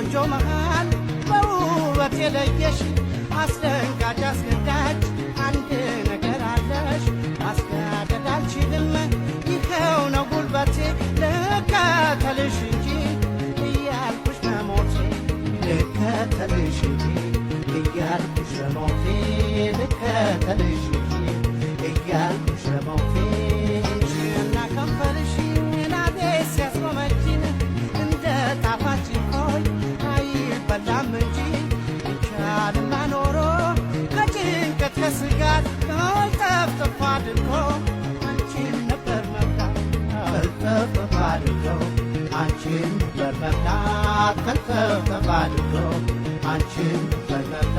ቆንጆ መሃል በውበት የለየሽ አስደንጋጭ አስገዳጅ አንድ ነገር አለሽ ማስገደድ አልችልም ይኸው ነው ጉልበቴ ልከተልሽ እንጂ እያልኩሽ መሞቴ ልከተልሽ እንጂ እያልኩሽ መሞቴ ልከተልሽ እንጂ እያልኩሽ መሞቴ እና ከንፈርሽን አቤት ሲያስጎመጅን እንደ ጣፋጭ ሆይ አይበላም እንጂ ይቻልማ ኖሮ ከጭንቀት ከስጋት ከልጠፍጥፍ አድርጎ አንቺን ነበር መብላት ከልጠፍጥፍ አድርጎ አንቺን ነበር መብላት ከልጠፍጥፍ አድርጎ አንቺን ነበር መብላት